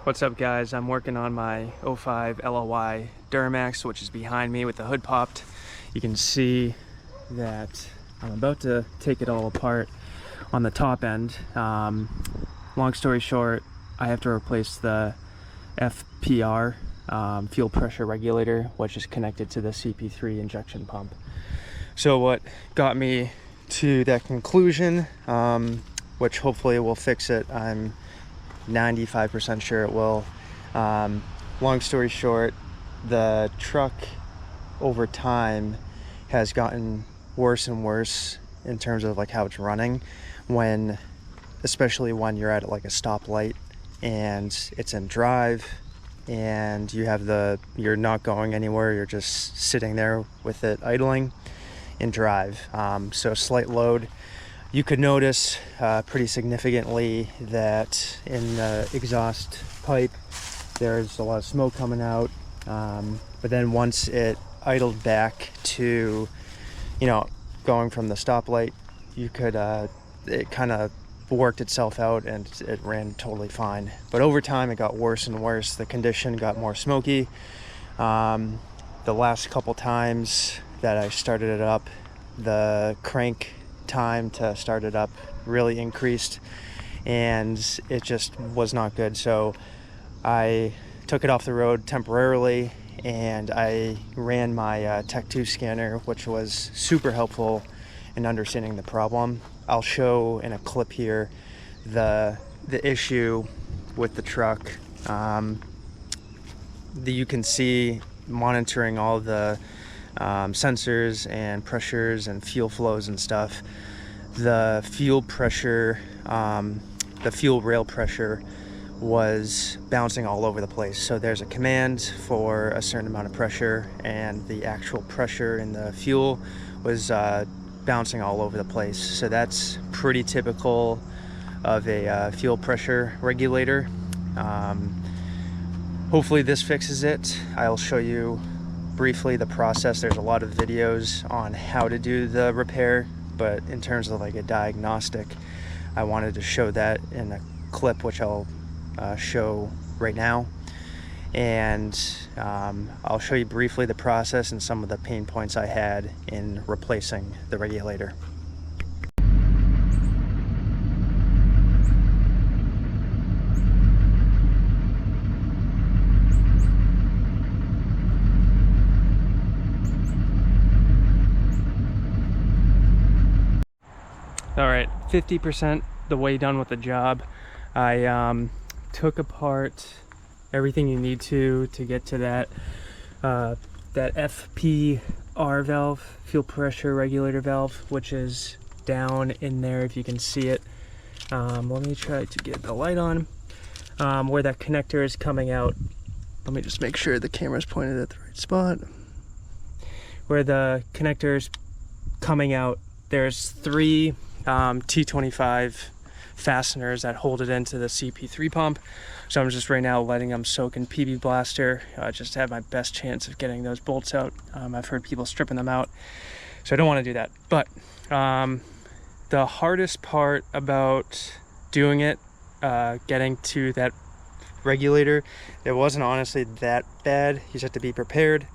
What's up guys, I'm working on my 05 LLY Duramax, which is behind me with the hood popped. You can see that I'm about to take it all apart on the top end. Long story short, I have to replace the FPR, fuel pressure regulator, which is connected to the CP3 injection pump. So what got me to that conclusion, which hopefully will fix it, I'm 95% sure it will. Long story short, the truck over time has gotten worse and worse in terms of like how it's running, especially when you're at like a stoplight and it's in drive and you're not going anywhere, you're just sitting there with it idling in drive. So slight load, you could notice pretty significantly that in the exhaust pipe there's a lot of smoke coming out, but then once it idled back to, going from the stoplight, it kind of worked itself out and it ran totally fine. But over time it got worse and worse. The condition got more smoky. The last couple times that I started it up, the crank time to start it up really increased and it just was not good. So I took it off the road temporarily and I ran my Tech 2 scanner, which was super helpful in understanding the problem. I'll show in a clip here the issue with the truck. You can see monitoring all the sensors and pressures and fuel flows and stuff. The fuel pressure, the fuel rail pressure was bouncing all over the place. So there's a command for a certain amount of pressure and the actual pressure in the fuel was bouncing all over the place. So that's pretty typical of a fuel pressure regulator. Hopefully this fixes it. I'll show you briefly the process. There's a lot of videos on how to do the repair, but in terms of like a diagnostic, I wanted to show that in a clip, which I'll show right now. And I'll show you briefly the process and some of the pain points I had in replacing the regulator. All right, 50% the way done with the job. I took apart everything you need to get to that FPR valve, fuel pressure regulator valve, which is down in there if you can see it. Let me try to get the light on. Where that connector is coming out. Let me just make sure the camera's pointed at the right spot. Where the connector is coming out, there's 3 T25 fasteners that hold it into the CP3 pump. So I'm just right now letting them soak in PB Blaster just to have my best chance of getting those bolts out. I've heard people stripping them out, so I don't want to do that. But the hardest part about doing it, getting to that regulator, it wasn't honestly that bad. You just have to be prepared.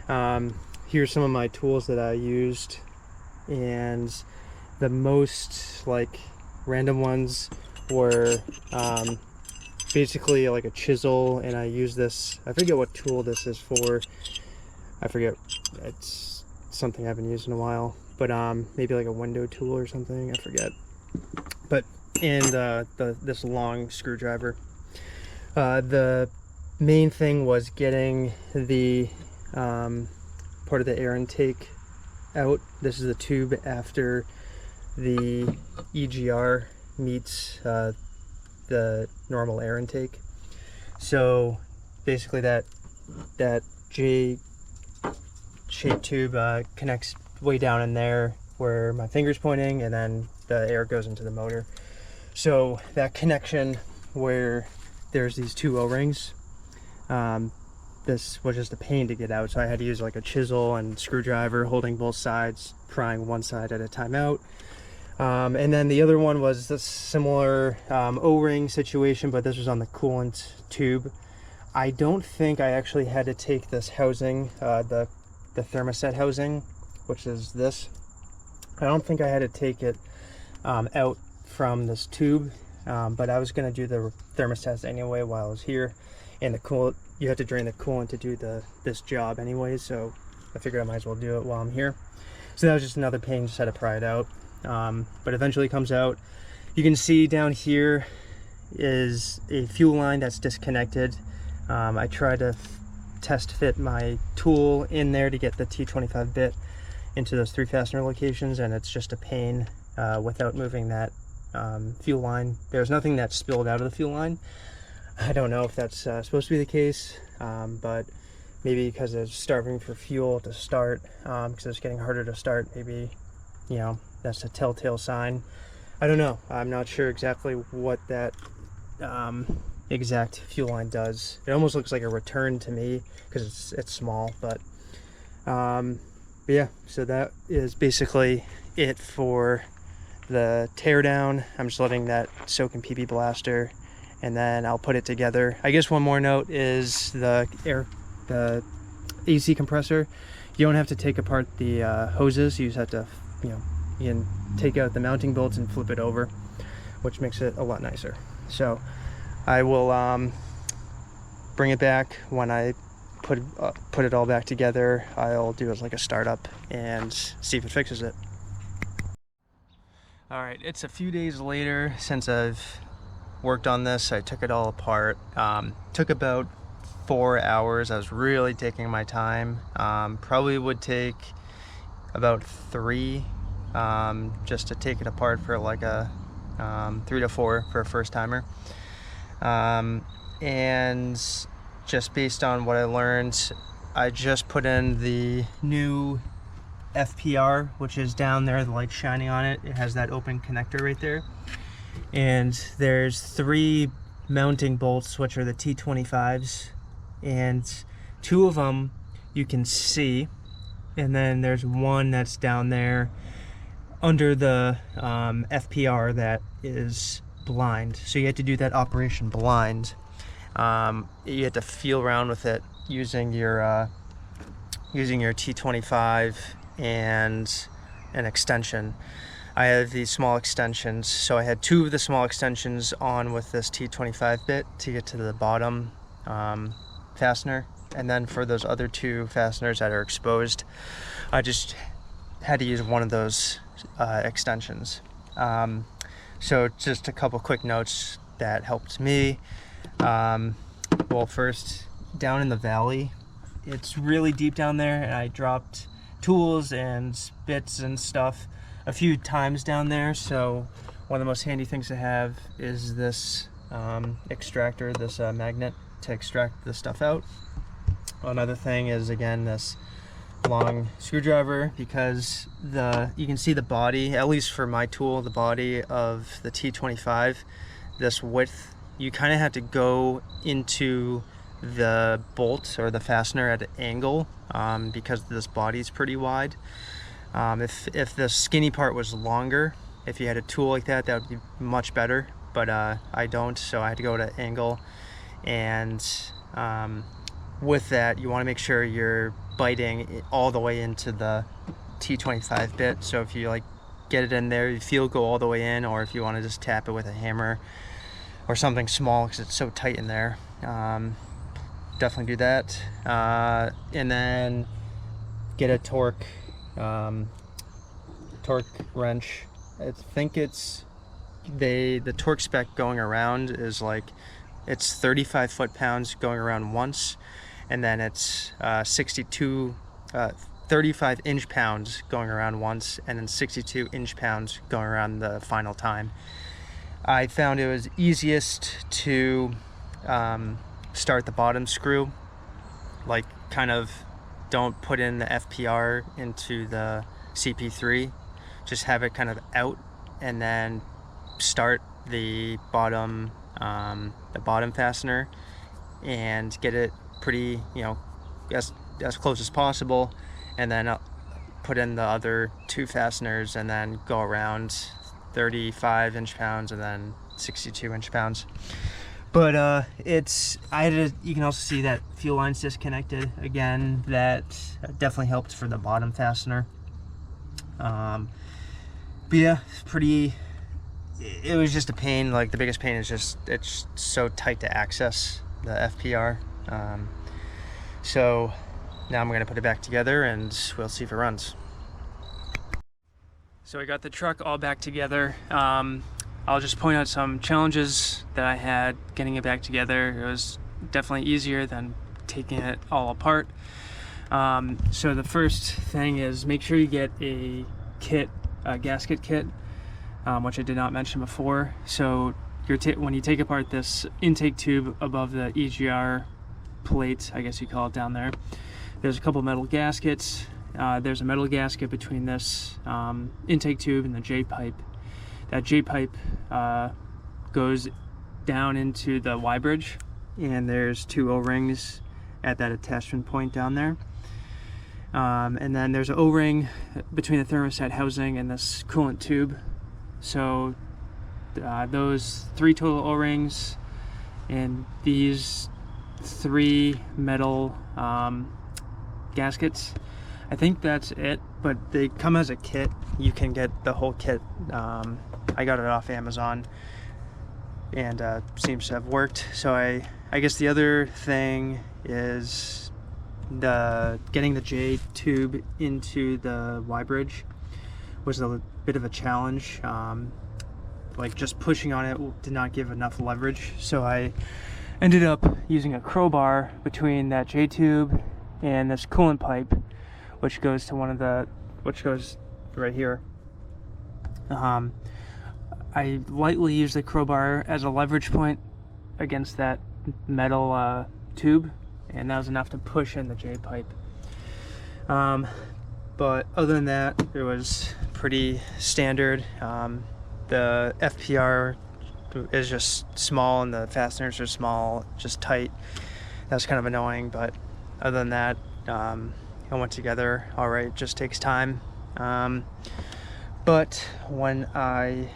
Here's some of my tools that I used, and the most like random ones were basically like a chisel, and I use this, I forget what tool this is for, I forget, it's something I haven't used in a while, but maybe like a window tool or something, I forget. But and this long screwdriver. The main thing was getting the part of the air intake out. This is the tube after the EGR meets the normal air intake. So basically that J-shaped tube connects way down in there where my finger's pointing, and then the air goes into the motor. So that connection where there's these 2 O-rings, this was just a pain to get out, so I had to use like a chisel and screwdriver holding both sides, prying one side at a time out. And then the other one was a similar O-ring situation, but this was on the coolant tube. I don't think I actually had to take this housing, the thermostat housing, which is this. I don't think I had to take it out from this tube, but I was going to do the thermostats anyway while I was here. And the coolant, you have to drain the coolant to do this job anyway, so I figured I might as well do it while I'm here. So that was just another pain, just had to pry it out. But eventually comes out. You can see down here is a fuel line that's disconnected. I tried to test fit my tool in there to get the T25 bit into those 3 fastener locations, and it's just a pain without moving that fuel line. There's nothing that spilled out of the fuel line. I don't know if that's supposed to be the case, but maybe because it's starving for fuel to start, because it's getting harder to start, maybe, you know, that's a telltale sign. I don't know. I'm not sure exactly what that exact fuel line does. It almost looks like a return to me because it's small, but yeah, so that is basically it for the teardown. I'm just letting that soak in PP Blaster, and then I'll put it together. I guess one more note is the AC compressor. You don't have to take apart the hoses. You just have to, you know, you can take out the mounting bolts and flip it over, which makes it a lot nicer. So I will bring it back when I put it all back together. I'll do it like a startup and see if it fixes it. All right, it's a few days later since I've worked on this. I took it all apart. Took about 4 hours. I was really taking my time. Probably would take about 3 just to take it apart for like a 3 to 4 for a first timer. And just based on what I learned, I just put in the new FPR, which is down there, the light shining on it. It has that open connector right there. And there's 3 mounting bolts, which are the T25s, and 2 of them you can see, and then there's one that's down there under the FPR that is blind. So you had to do that operation blind. You had to feel around with it using your T25 and an extension. I have these small extensions, so I had 2 of the small extensions on with this T25 bit to get to the bottom fastener, and then for those other 2 fasteners that are exposed, I just had to use one of those extensions. So just a couple quick notes that helped me. Well, first, down in the valley, it's really deep down there, and I dropped tools and bits and stuff a few times down there, so one of the most handy things to have is this extractor, this magnet to extract the stuff out. Another thing is, again, this long screwdriver, because you can see the body, at least for my tool, the body of the T25, this width, you kind of have to go into the bolt or the fastener at an angle because this body is pretty wide. If the skinny part was longer, if you had a tool like that, that would be much better, but I don't, so I had to go to angle. And with that, you want to make sure you're biting all the way into the T25 bit. So if you like get it in there, you feel it go all the way in, or if you want to just tap it with a hammer or something small because it's so tight in there, definitely do that. And then get a torque wrench. I think it's the torque spec going around is like, it's 35 foot-pounds going around once, and then it's 35 inch-pounds going around once, and then 62 inch-pounds going around the final time. I found it was easiest to start the bottom screw, like kind of don't put in the FPR into the CP3, just have it kind of out, and then start the bottom fastener and get it pretty, you know, as close as possible, and then put in the other 2 fasteners and then go around 35 inch-pounds and then 62 inch-pounds. But you can also see that fuel line's disconnected again. That definitely helped for the bottom fastener. But yeah, it was just a pain. Like, the biggest pain is just it's so tight to access the FPR. So now I'm gonna put it back together and we'll see if it runs. So I got the truck all back together. I'll just point out some challenges that I had getting it back together. It was definitely easier than taking it all apart. So the first thing is make sure you get a gasket kit, which I did not mention before. So when you take apart this intake tube above the EGR plate, I guess you call it, down there, there's a couple metal gaskets. There's a metal gasket between this intake tube and the J-pipe. That J-pipe goes down into the Y-bridge, and there's 2 O-rings at that attachment point down there. And then there's an O-ring between the thermostat housing and this coolant tube. So those 3 total O-rings and these 3 metal gaskets. I think that's it, but they come as a kit. You can get the whole kit. I got it off Amazon, and seems to have worked. So I guess the other thing is getting the J tube into the Y bridge was a bit of a challenge. Like, just pushing on it did not give enough leverage, so I ended up using a crowbar between that J tube and this coolant pipe, which goes to which goes right here. I lightly use the crowbar as a leverage point against that metal tube, and that was enough to push in the J-pipe. But other than that, it was pretty standard. The FPR is just small and the fasteners are small, just tight. That was kind of annoying, but other than that, it went together all right. It just takes time. But when I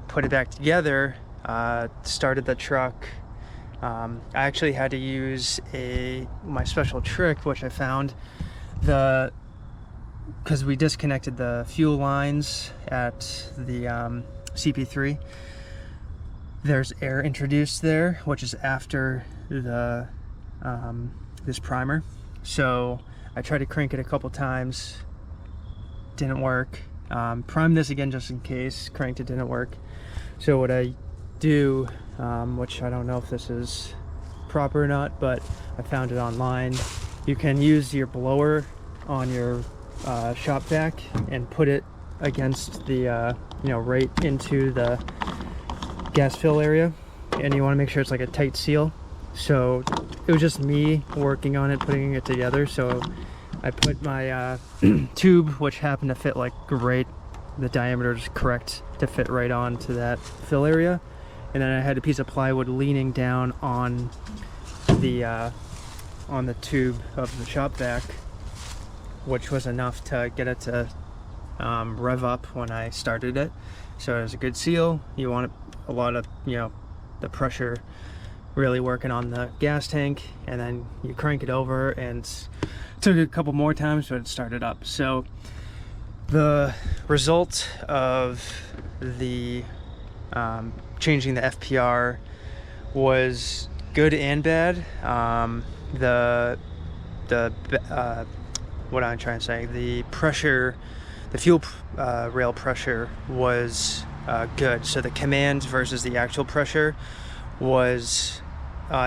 put it back together, started the truck, I actually had to use my special trick, which I found, because we disconnected the fuel lines at the CP3. There's air introduced there, which is after the this primer. So I tried to crank it a couple times, didn't work. Primed this again just in case, cranked it, didn't work. So what I do, which I don't know if this is proper or not, but I found it online. You can use your blower on your shop vac and put it against the, right into the gas fill area, and you want to make sure it's like a tight seal. So it was just me working on it, putting it together. So I put my tube, which happened to fit like right, the diameter is correct to fit right onto that fill area, and then I had a piece of plywood leaning down on the tube of the shop vac, which was enough to get it to rev up when I started it. So it was a good seal. You want a lot of, the pressure really working on the gas tank, and then you crank it over, and it took a couple more times, but it started up. So the result of the changing the FPR was good and bad. What I'm trying to say, the pressure, the fuel rail pressure was good. So the command versus the actual pressure was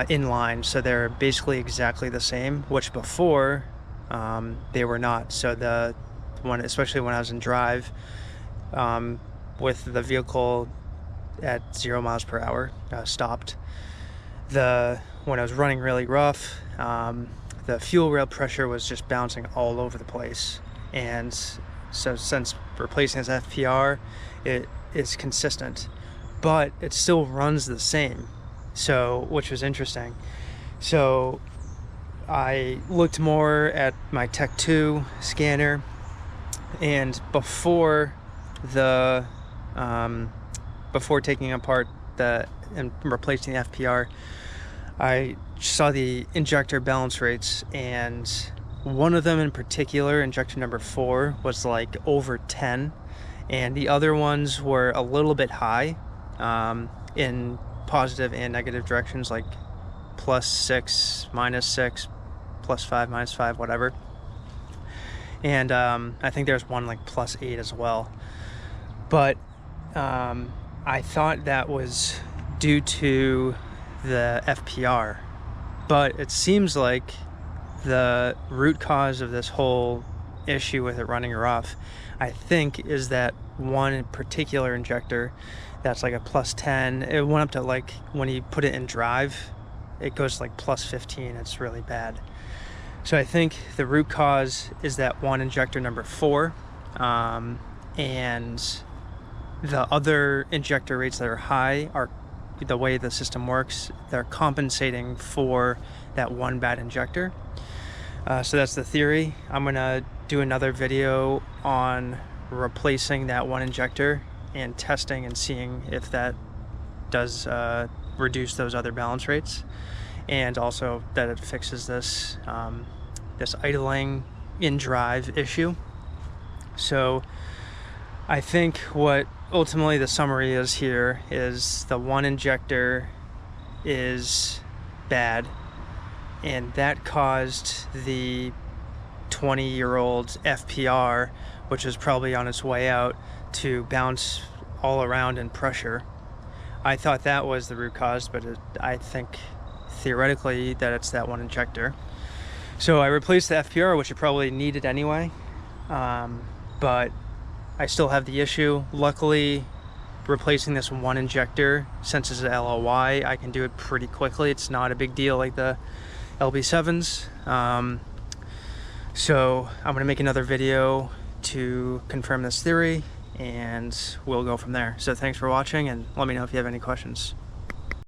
in line. So they're basically exactly the same, which before they were not. So especially when I was in drive, with the vehicle at 0 miles per hour, stopped. When I was running really rough, the fuel rail pressure was just bouncing all over the place. And so since replacing this FPR, it is consistent, but it still runs the same. So, which was interesting. So I looked more at my Tech 2 scanner, and before the before taking apart and replacing the FPR, I saw the injector balance rates, and one of them in particular, injector number 4, was like over 10, and the other ones were a little bit high in positive and negative directions, like +6, -6, +5, -5, whatever. And I think there's one like +8 as well. But I thought that was due to the FPR, but it seems like the root cause of this whole issue with it running rough, I think, is that one particular injector that's like a +10. It went up to, like, when you put it in drive, it goes to like +15. It's really bad. So I think the root cause is that one injector number 4, and the other injector rates that are high are, the way the system works, they're compensating for that one bad injector. So that's the theory. I'm gonna do another video on replacing that one injector and testing and seeing if that does reduce those other balance rates, and also that it fixes this this idling in drive issue. So I think what ultimately the summary is here is the one injector is bad, and that caused the 20-year-old FPR, which is probably on its way out, to bounce all around in pressure. I thought that was the root cause, but I think theoretically that it's that one injector. So I replaced the FPR, which it probably needed anyway, but I still have the issue. Luckily, replacing this one injector, since it's an LLY, I can do it pretty quickly. It's not a big deal like the LB7s. So I'm going to make another video to confirm this theory, and we'll go from there. So thanks for watching, and let me know if you have any questions.